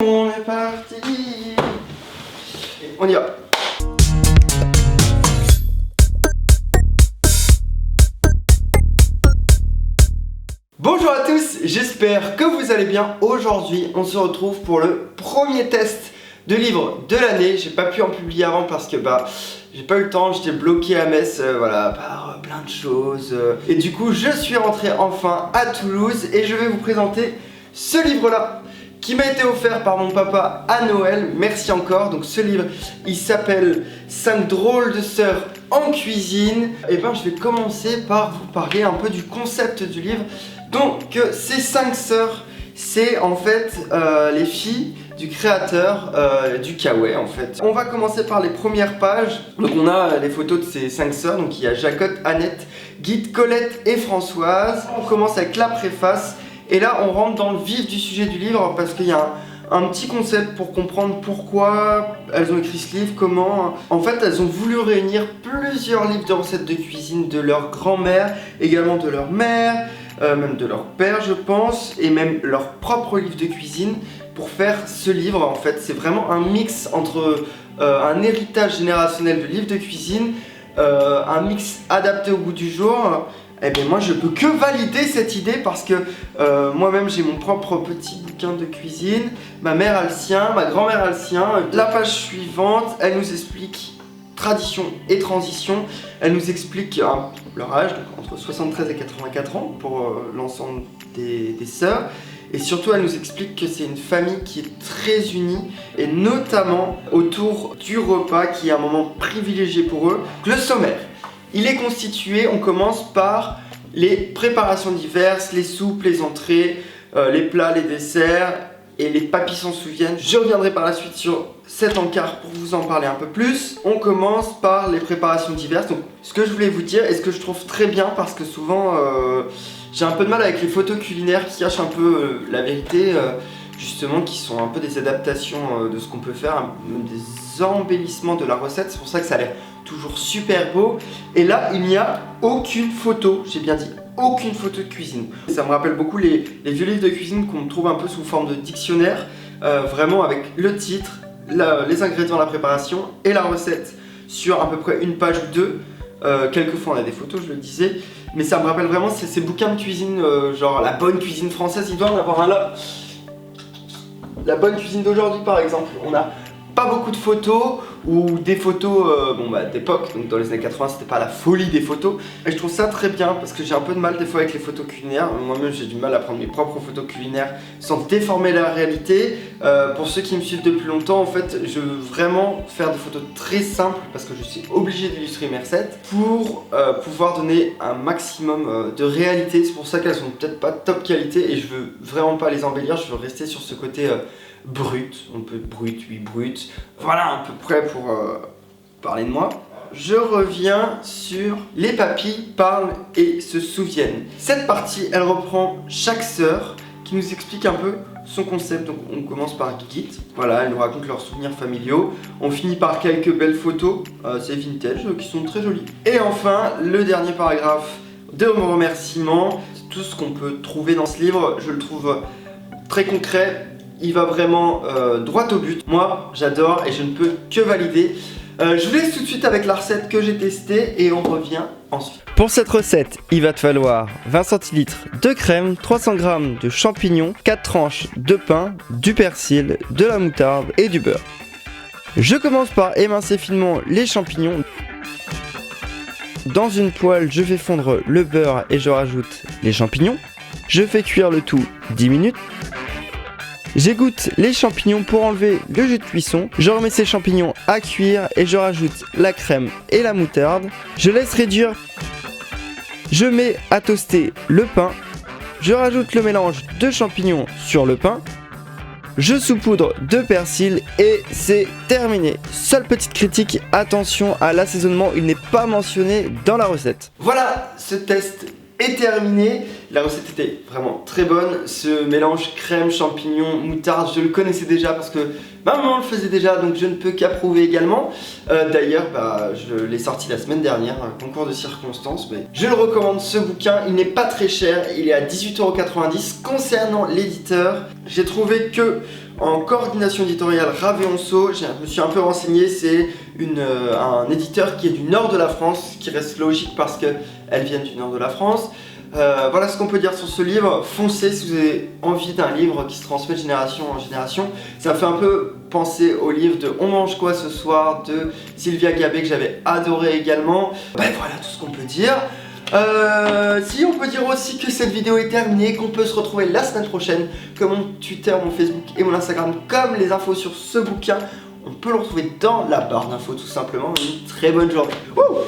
On est parti. On y va. Bonjour à tous, j'espère que vous allez bien. Aujourd'hui, on se retrouve pour le premier test de livre de l'année. J'ai pas pu en publier avant parce que j'ai pas eu le temps, j'étais bloqué à Metz par plein de choses. Et du coup, je suis rentré enfin à Toulouse et je vais vous présenter ce livre-là qui m'a été offert par mon papa à Noël. Merci encore. Donc ce livre, il s'appelle 5 drôles de sœurs en cuisine. Et je vais commencer par vous parler un peu du concept du livre. Donc ces 5 sœurs, c'est en fait les filles du créateur du Kawaii en fait. On va commencer par les premières pages. Donc on a les photos de ces 5 sœurs. Donc il y a Jacotte, Annette, Guide, Colette et Françoise. On commence avec la préface. Et là on rentre dans le vif du sujet du livre parce qu'il y a un petit concept pour comprendre pourquoi elles ont écrit ce livre, comment. En fait elles ont voulu réunir plusieurs livres de recettes de cuisine de leur grand-mère, également de leur mère, même de leur père je pense, et même leur propre livre de cuisine pour faire ce livre. En fait c'est vraiment un mix entre un héritage générationnel de livres de cuisine, un mix adapté au goût du jour. Eh bien moi je peux que valider cette idée parce que moi-même j'ai mon propre petit bouquin de cuisine. Ma mère a le sien, ma grand-mère a le sien. La page suivante, elle nous explique tradition et transition. Elle nous explique leur âge, donc entre 73 et 84 ans pour l'ensemble des sœurs. Et surtout elle nous explique que c'est une famille qui est très unie et notamment autour du repas qui est un moment privilégié pour eux. Le sommaire. Il est constitué, on commence par les préparations diverses, les soupes, les entrées, les plats, les desserts et les papis s'en souviennent. Je reviendrai par la suite sur cet encart pour vous en parler un peu plus. On commence par les préparations diverses. Donc ce que je voulais vous dire et ce que je trouve très bien parce que souvent j'ai un peu de mal avec les photos culinaires qui cachent un peu la vérité, justement qui sont un peu des adaptations de ce qu'on peut faire, des embellissements de la recette. C'est pour ça que ça a l'air toujours super beau. Et là il n'y a aucune photo, j'ai bien dit aucune photo de cuisine. Ça me rappelle beaucoup les vieux livres de cuisine qu'on trouve un peu sous forme de dictionnaire, vraiment avec le titre, les ingrédients, la préparation et la recette sur à peu près une page ou deux. Quelquefois on a des photos, je le disais, mais ça me rappelle vraiment ces bouquins de cuisine, genre la bonne cuisine française. Il doit en avoir un là, la bonne cuisine d'aujourd'hui par exemple. On a pas beaucoup de photos ou des photos d'époque, donc dans les années 80 c'était pas la folie des photos, et je trouve ça très bien parce que j'ai un peu de mal des fois avec les photos culinaires. Moi-même j'ai du mal à prendre mes propres photos culinaires sans déformer la réalité. Pour ceux qui me suivent depuis longtemps, en fait je veux vraiment faire des photos très simples parce que je suis obligé d'illustrer mes recettes pour pouvoir donner un maximum de réalité. C'est pour ça qu'elles sont peut-être pas top qualité et je veux vraiment pas les embellir, je veux rester sur ce côté brut, on peut brut, oui brut, voilà à peu près pour parler de moi. Je reviens sur les papis parlent et se souviennent. Cette partie elle reprend chaque sœur qui nous explique un peu son concept. Donc on commence par Guigui, voilà, elle nous raconte leurs souvenirs familiaux. On finit par quelques belles photos, c'est vintage, qui sont très jolies. Et enfin le dernier paragraphe de remerciements. Tout ce qu'on peut trouver dans ce livre, je le trouve très concret. Il va vraiment droit au but. Moi j'adore et je ne peux que valider. Je vous laisse tout de suite avec la recette que j'ai testée et on revient ensuite. Pour cette recette, il va te falloir 20 centilitres de crème, 300 g de champignons, 4 tranches de pain, du persil, de la moutarde et du beurre. Je commence par émincer finement les champignons. Dans une poêle, je fais fondre le beurre et je rajoute les champignons. Je fais cuire le tout 10 minutes. J'égoutte les champignons pour enlever le jus de cuisson. Je remets ces champignons à cuire et je rajoute la crème et la moutarde. Je laisse réduire. Je mets à toaster le pain. Je rajoute le mélange de champignons sur le pain. Je saupoudre de persil et c'est terminé. Seule petite critique, attention à l'assaisonnement, il n'est pas mentionné dans la recette. Voilà, ce test est terminé. La recette était vraiment très bonne. Ce mélange crème, champignons, moutarde, je le connaissais déjà parce que ma maman le faisait déjà, donc je ne peux qu'approuver également. D'ailleurs, je l'ai sorti la semaine dernière, un concours de circonstances, mais je le recommande ce bouquin. Il n'est pas très cher, il est à 18,90 € concernant l'éditeur. J'ai trouvé que en coordination éditoriale Raveonceau, je me suis un peu renseigné, c'est un éditeur qui est du nord de la France, qui reste logique parce qu'elles viennent du nord de la France. Voilà ce qu'on peut dire sur ce livre. Foncez si vous avez envie d'un livre qui se transmet de génération en génération. Ça me fait un peu penser au livre de On mange quoi ce soir de Sylvia Gabé que j'avais adoré également. Ben voilà tout ce qu'on peut dire. Si on peut dire aussi que cette vidéo est terminée, qu'on peut se retrouver la semaine prochaine, que mon Twitter, mon Facebook et mon Instagram, comme les infos sur ce bouquin, on peut le retrouver dans la barre d'infos tout simplement. Une très bonne journée. Wouh!